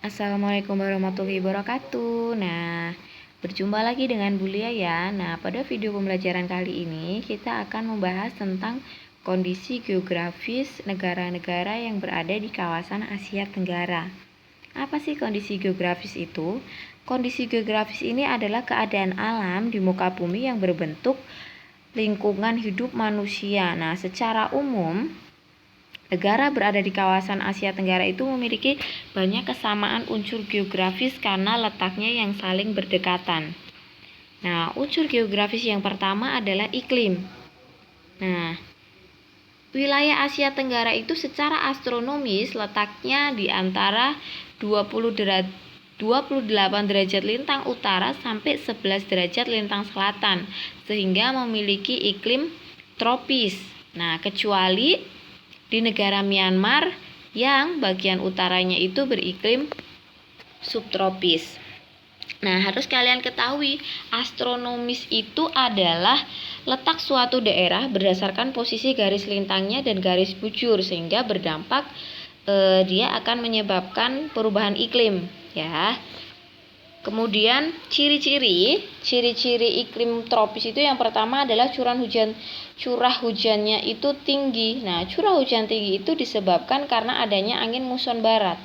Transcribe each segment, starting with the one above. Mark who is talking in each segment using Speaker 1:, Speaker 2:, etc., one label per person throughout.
Speaker 1: Assalamualaikum warahmatullahi wabarakatuh. Nah, berjumpa lagi dengan Bu Lia ya. Nah, pada video pembelajaran kali ini kita akan membahas tentang kondisi geografis negara-negara yang berada di kawasan Asia Tenggara. Apa sih kondisi geografis itu? Kondisi geografis ini adalah keadaan alam di muka bumi yang berbentuk lingkungan hidup manusia. Nah, secara umum negara berada di kawasan Asia Tenggara itu memiliki banyak kesamaan unsur geografis karena letaknya yang saling berdekatan. Nah, unsur geografis yang pertama adalah iklim. Nah, wilayah Asia Tenggara itu secara astronomis letaknya di antara 28 derajat lintang utara sampai 11 derajat lintang selatan, sehingga memiliki iklim tropis. Nah, kecuali di negara Myanmar yang bagian utaranya itu beriklim subtropis. Nah, harus kalian ketahui, astronomis itu adalah letak suatu daerah berdasarkan posisi garis lintangnya dan garis bujur, sehingga berdampak dia akan menyebabkan perubahan iklim, ya. Kemudian ciri-ciri iklim tropis itu yang pertama adalah curah hujannya itu tinggi. Nah, curah hujan tinggi itu disebabkan karena adanya angin muson barat.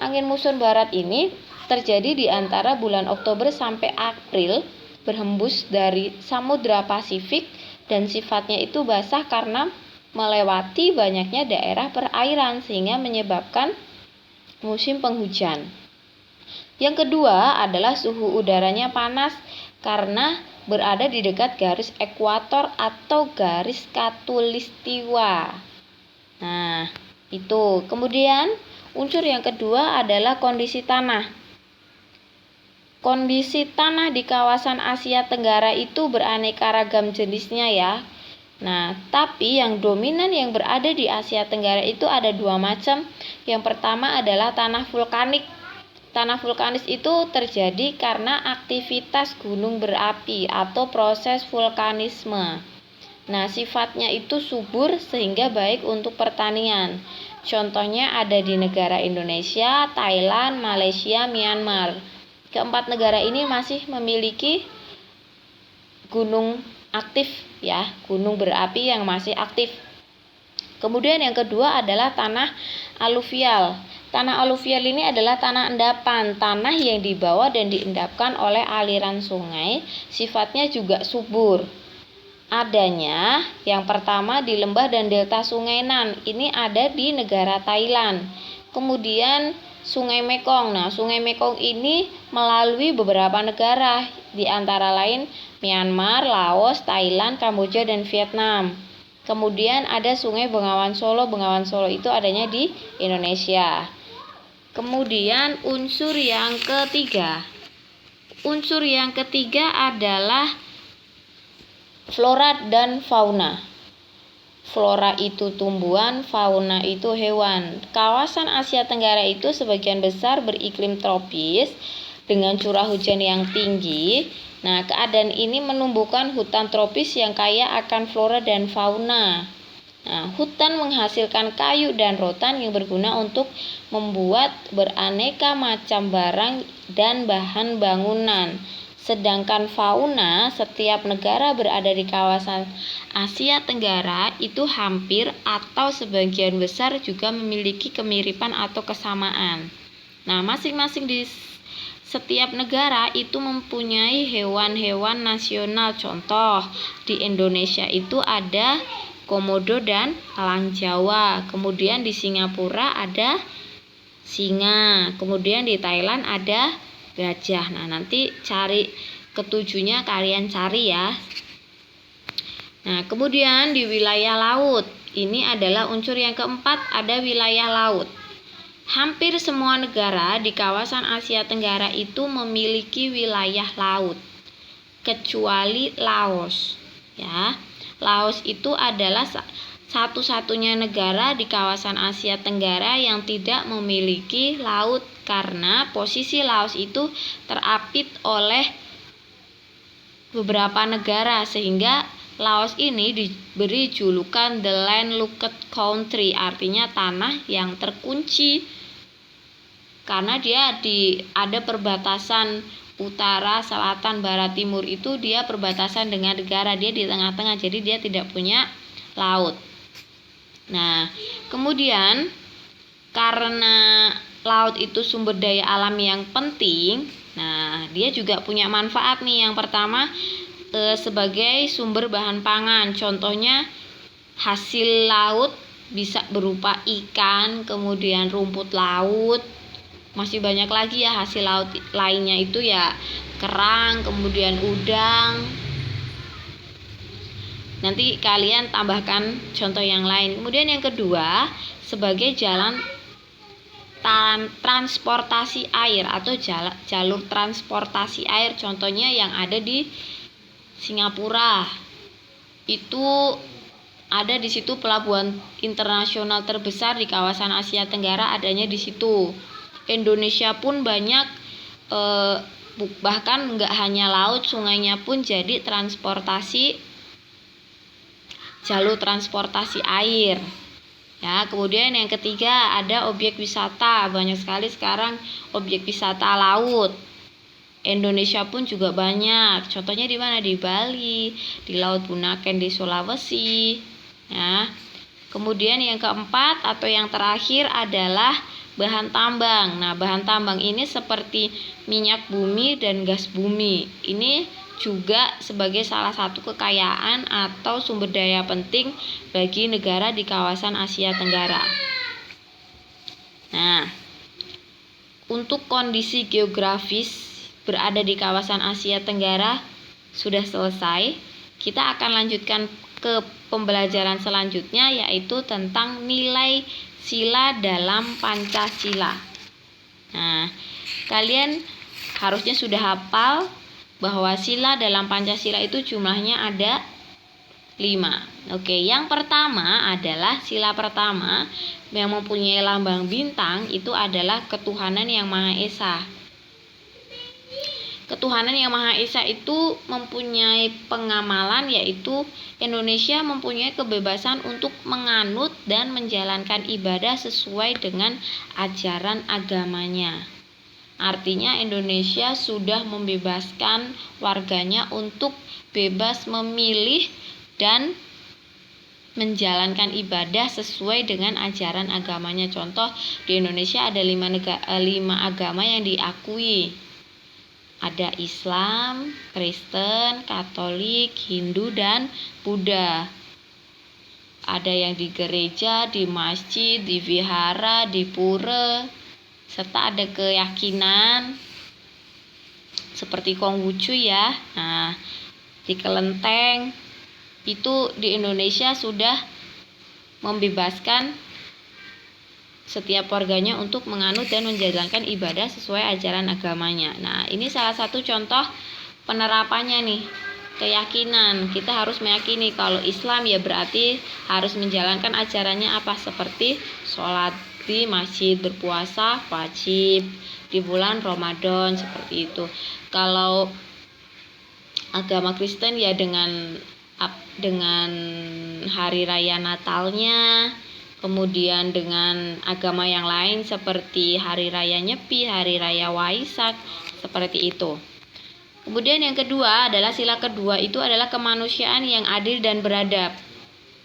Speaker 1: Angin muson barat ini terjadi di antara bulan Oktober sampai April, berhembus dari Samudra Pasifik dan sifatnya itu basah karena melewati banyaknya daerah perairan sehingga menyebabkan musim penghujan. Yang kedua adalah suhu udaranya panas karena berada di dekat garis ekuator atau garis khatulistiwa. Nah, itu. Kemudian unsur yang kedua adalah kondisi tanah. Kondisi tanah di kawasan Asia Tenggara itu beraneka ragam jenisnya ya. Nah, tapi yang dominan yang berada di Asia Tenggara itu ada dua macam. Yang pertama adalah tanah vulkanik. Tanah vulkanis itu terjadi karena aktivitas gunung berapi atau proses vulkanisme. Nah, sifatnya itu subur sehingga baik untuk pertanian. Contohnya ada di negara Indonesia, Thailand, Malaysia, Myanmar. Keempat negara ini masih memiliki gunung aktif ya, gunung berapi yang masih aktif. Kemudian yang kedua adalah tanah aluvial. Tanah aluvial ini adalah tanah endapan, tanah yang dibawa dan diendapkan oleh aliran sungai, sifatnya juga subur. Adanya yang pertama di lembah dan delta Sungai Nan, ini ada di negara Thailand. Kemudian Sungai Mekong. Nah, Sungai Mekong ini melalui beberapa negara, di antara lain Myanmar, Laos, Thailand, Kamboja, dan Vietnam. Kemudian ada Sungai Bengawan Solo. Bengawan Solo itu adanya di Indonesia. Kemudian unsur yang ketiga. Unsur yang ketiga adalah flora dan fauna. Flora itu tumbuhan, fauna itu hewan. Kawasan Asia Tenggara itu sebagian besar beriklim tropis dengan curah hujan yang tinggi. Nah, keadaan ini menumbuhkan hutan tropis yang kaya akan flora dan fauna. Nah, hutan menghasilkan kayu dan rotan yang berguna untuk membuat beraneka macam barang dan bahan bangunan. Sedangkan fauna, setiap negara berada di kawasan Asia Tenggara itu hampir atau sebagian besar juga memiliki kemiripan atau kesamaan. Nah, masing-masing di setiap negara itu mempunyai hewan-hewan nasional. Contoh, di Indonesia itu ada komodo dan elang Jawa. Kemudian di Singapura ada singa. Kemudian di Thailand ada gajah. Nah, nanti cari ketujuhnya kalian cari ya. Nah, kemudian di wilayah laut. Ini adalah unsur yang keempat, ada wilayah laut. Hampir semua negara di kawasan Asia Tenggara itu memiliki wilayah laut, kecuali Laos. Ya, Laos itu adalah satu-satunya negara di kawasan Asia Tenggara yang tidak memiliki laut karena posisi Laos itu terapit oleh beberapa negara sehingga Laos ini diberi julukan The Landlocked Country, artinya tanah yang terkunci. karena dia ada perbatasan utara, selatan, barat, timur, itu dia perbatasan dengan negara, dia di tengah-tengah, jadi dia tidak punya laut. Nah, kemudian karena laut itu sumber daya alam yang penting, nah dia juga punya manfaat nih. Yang pertama, sebagai sumber bahan pangan, contohnya hasil laut bisa berupa ikan, kemudian rumput laut, masih banyak lagi ya hasil laut lainnya, itu ya kerang, kemudian udang. Nanti kalian tambahkan contoh yang lain. Kemudian yang kedua, sebagai jalan transportasi air atau jalur transportasi air, contohnya yang ada di Singapura. Itu ada di situ pelabuhan internasional terbesar di kawasan Asia Tenggara, adanya di situ. Indonesia pun banyak, bahkan nggak hanya laut, sungainya pun jadi jalur transportasi air. Ya, kemudian yang ketiga ada objek wisata. Banyak sekali sekarang objek wisata laut. Indonesia pun juga banyak. Contohnya di mana? Di Bali, di Laut Bunaken di Sulawesi. Ya. Kemudian yang keempat atau yang terakhir adalah bahan tambang. Nah, bahan tambang ini seperti minyak bumi dan gas bumi. Ini juga sebagai salah satu kekayaan atau sumber daya penting bagi negara di kawasan Asia Tenggara. Nah, untuk kondisi geografis berada di kawasan Asia Tenggara sudah selesai. Kita akan lanjutkan ke pembelajaran selanjutnya, yaitu tentang nilai sila dalam Pancasila. Nah, kalian harusnya sudah hafal bahwa sila dalam Pancasila itu jumlahnya ada 5. Oke, yang pertama adalah sila pertama yang mempunyai lambang bintang, itu adalah ketuhanan yang Maha Esa. Ketuhanan yang Maha Esa itu mempunyai pengamalan, yaitu Indonesia mempunyai kebebasan untuk menganut dan menjalankan ibadah sesuai dengan ajaran agamanya. Artinya Indonesia sudah membebaskan warganya untuk bebas memilih dan menjalankan ibadah sesuai dengan ajaran agamanya. Contoh, di Indonesia ada 5 agama yang diakui. Ada Islam, Kristen, Katolik, Hindu, dan Buddha. Ada yang di gereja, di masjid, di vihara, di pura, serta ada keyakinan seperti Konghucu ya. Nah, di kelenteng itu di Indonesia sudah membebaskan setiap warganya untuk menganut dan menjalankan ibadah sesuai ajaran agamanya. Nah, ini salah satu contoh penerapannya nih. Keyakinan, kita harus meyakini kalau Islam ya berarti harus menjalankan ajarannya apa, seperti sholat di masjid, berpuasa wajib di bulan Ramadan, seperti itu. Kalau agama Kristen ya dengan hari raya Natalnya, kemudian dengan agama yang lain seperti hari raya Nyepi, hari raya Waisak, seperti itu. Kemudian yang kedua adalah sila kedua, itu adalah kemanusiaan yang adil dan beradab.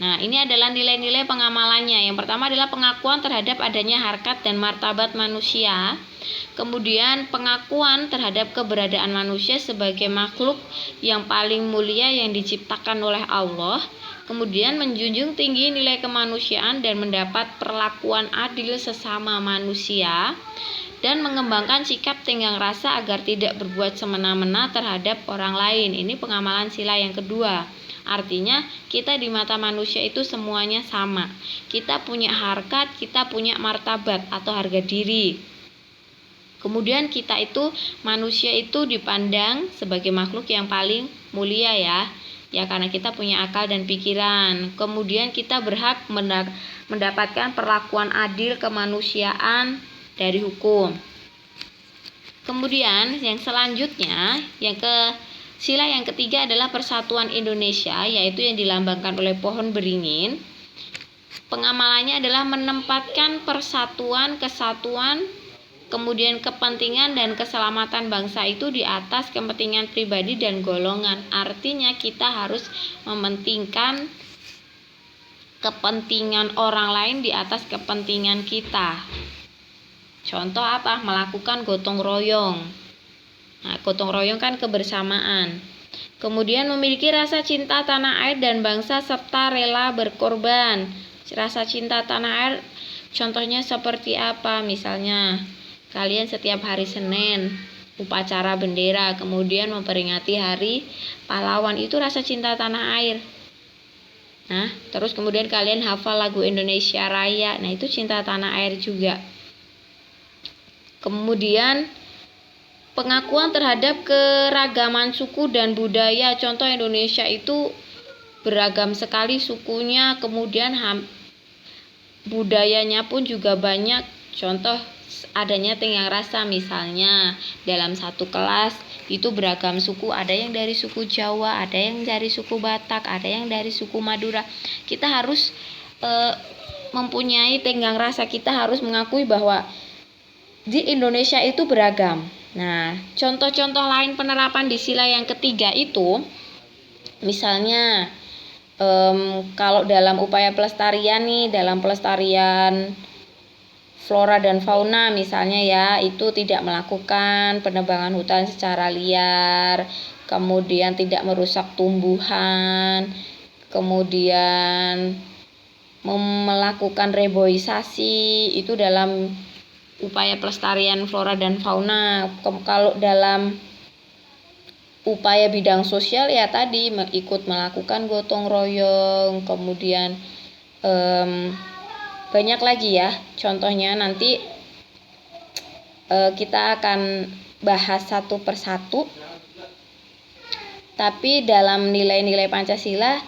Speaker 1: Nah, ini adalah nilai-nilai pengamalannya. Yang pertama adalah pengakuan terhadap adanya harkat dan martabat manusia. Kemudian pengakuan terhadap keberadaan manusia sebagai makhluk yang paling mulia yang diciptakan oleh Allah. Kemudian menjunjung tinggi nilai kemanusiaan dan mendapat perlakuan adil sesama manusia, dan mengembangkan sikap tenggang rasa agar tidak berbuat semena-mena terhadap orang lain. Ini pengamalan sila yang kedua. Artinya kita di mata manusia itu semuanya sama. Kita punya harkat, kita punya martabat atau harga diri. Kemudian kita itu, manusia itu dipandang sebagai makhluk yang paling mulia ya karena kita punya akal dan pikiran. Kemudian kita berhak mendapatkan perlakuan adil kemanusiaan dari hukum. Kemudian yang selanjutnya, sila yang ketiga adalah persatuan Indonesia, yaitu yang dilambangkan oleh pohon beringin. Pengamalannya adalah menempatkan persatuan, kesatuan, Kemudian kepentingan dan keselamatan bangsa itu di atas kepentingan pribadi dan golongan. Artinya kita harus mementingkan kepentingan orang lain di atas kepentingan kita. Contoh apa? Melakukan gotong royong. Nah, gotong royong kan kebersamaan. Kemudian memiliki rasa cinta tanah air dan bangsa serta rela berkorban. Rasa cinta tanah air contohnya seperti apa? Misalnya kalian setiap hari Senin upacara bendera, kemudian memperingati hari pahlawan, itu rasa cinta tanah air. Nah, terus kemudian kalian hafal lagu Indonesia Raya. Nah, itu cinta tanah air juga. Kemudian pengakuan terhadap keragaman suku dan budaya. Contoh Indonesia itu beragam sekali sukunya, kemudian budayanya pun juga banyak. Contoh adanya tenggang rasa, misalnya dalam satu kelas itu beragam suku, ada yang dari suku Jawa, ada yang dari suku Batak, ada yang dari suku Madura. Kita harus mempunyai tenggang rasa, kita harus mengakui bahwa di Indonesia itu beragam. Nah, contoh-contoh lain penerapan di sila yang ketiga itu, misalnya kalau dalam upaya pelestarian nih, dalam pelestarian flora dan fauna misalnya ya, itu tidak melakukan penebangan hutan secara liar, kemudian tidak merusak tumbuhan, kemudian melakukan reboisasi, itu dalam upaya pelestarian flora dan fauna. Kalau dalam upaya bidang sosial ya tadi ikut melakukan gotong royong, kemudian banyak lagi ya contohnya. Nanti kita akan bahas satu persatu, tapi dalam nilai-nilai Pancasila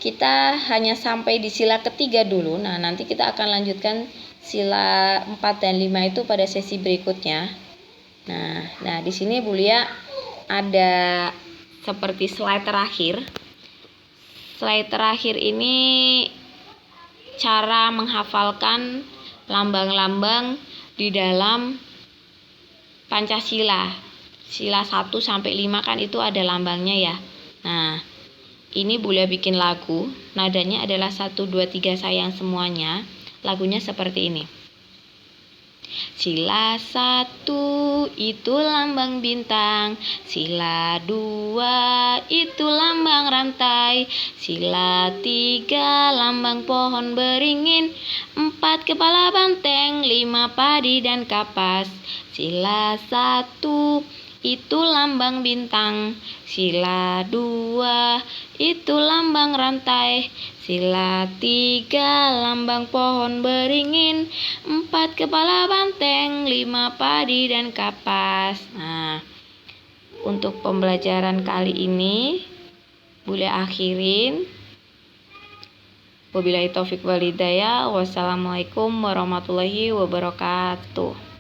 Speaker 1: kita hanya sampai di sila ketiga dulu. Nah, nanti kita akan lanjutkan sila 4 dan 5 itu pada sesi berikutnya. Nah di sini Bu Lia ada seperti slide terakhir. Slide terakhir ini cara menghafalkan lambang-lambang di dalam Pancasila. Sila 1 sampai 5 kan itu ada lambangnya ya. Nah, ini Bu Lia bikin lagu, nadanya adalah 1 2 3 sayang semuanya. Lagunya seperti ini. Sila 1 itu lambang bintang, sila 2 itu lambang rantai, sila 3 lambang pohon beringin, 4 kepala banteng, 5 padi dan kapas. Sila 1 itu lambang bintang, sila 2 itu lambang rantai, sila 3 lambang pohon beringin, 4 kepala banteng, 5 padi dan kapas. Nah, untuk pembelajaran kali ini boleh akhirin. Wabillahi taufik wal hidayah. Wassalamualaikum warahmatullahi wabarakatuh.